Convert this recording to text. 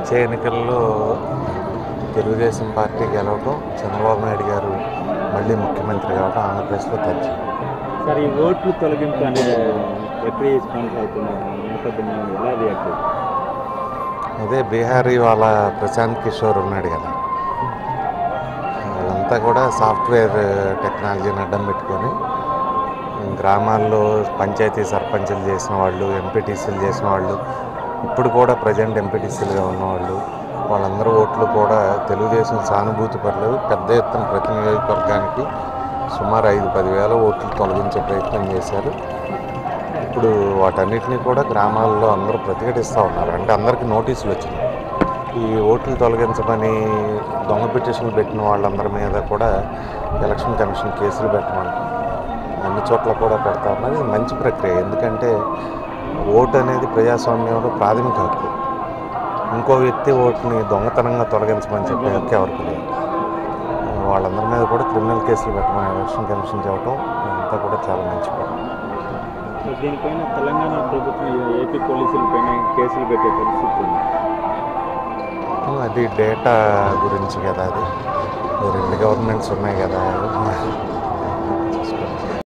వచ్చే ఎన్నికల్లో తెలుగుదేశం పార్టీ గెలవటం, చంద్రబాబు నాయుడు గారు మళ్ళీ ముఖ్యమంత్రి కావటం ఆంధ్రప్రదేశ్లో తథ్యం. సార్, ఈ ఓట్లు తొలగింపు అనే ప్రక్రియ కొనసాగుతున్నారు, నేపథ్యంలో ఎలా రియాక్ట్ అవుతుంది? అదే బీహారీ వాళ్ళ ప్రశాంత్ కిషోర్ ఉన్నాడు కదా, వాళ్ళంతా కూడా సాఫ్ట్వేర్ టెక్నాలజీని అడ్డం పెట్టుకొని గ్రామాల్లో పంచాయతీ సర్పంచులు చేసిన వాళ్ళు, ఎంపీటీసీలు చేసిన వాళ్ళు, ఇప్పుడు కూడా ప్రజెంట్ ఎంపీటీసీలుగా ఉన్నవాళ్ళు, వాళ్ళందరూ ఓట్లు కూడా తెలుగుదేశం సానుభూతి పర్లేదు పెద్ద ఎత్తున ప్రతి నియోజకవర్గానికి సుమారు 5-10 వేల ఓట్లు తొలగించే ప్రయత్నం చేశారు. ఇప్పుడు వాటన్నిటినీ కూడా గ్రామాల్లో అందరూ ప్రతిఘటిస్తూ ఉన్నారు. అంటే అందరికీ నోటీసులు వచ్చినాయి. ఈ ఓట్లు తొలగించమని దొంగ పిటిషన్లు పెట్టిన వాళ్ళందరి మీద కూడా ఎలక్షన్ కమిషన్ కేసులు పెట్టమంటారు. అన్ని చోట్ల కూడా పెడతా ఉన్నారు. ఇది మంచి ప్రక్రియ. ఎందుకంటే ఓటు అనేది ప్రజాస్వామ్యంలో ప్రాథమిక హక్కు. ఇంకో వ్యక్తి ఓటుని దొంగతనంగా తొలగించమని చెప్పే హక్కు ఎవరికి లేదు. వాళ్ళందరి మీద కూడా క్రిమినల్ కేసులు పెట్టమని ఎలక్షన్ కమిషన్ చెప్పడం అంతా కూడా చాలా మంచి పని. దీనిపైన తెలంగాణ ప్రభుత్వం ఏపీ పోలీసులపైన కేసులు పెట్టే పరిస్థితి ఉంది. అది డేటా గురించి కదా, అది 2 గవర్నమెంట్స్ ఉన్నాయి కదా.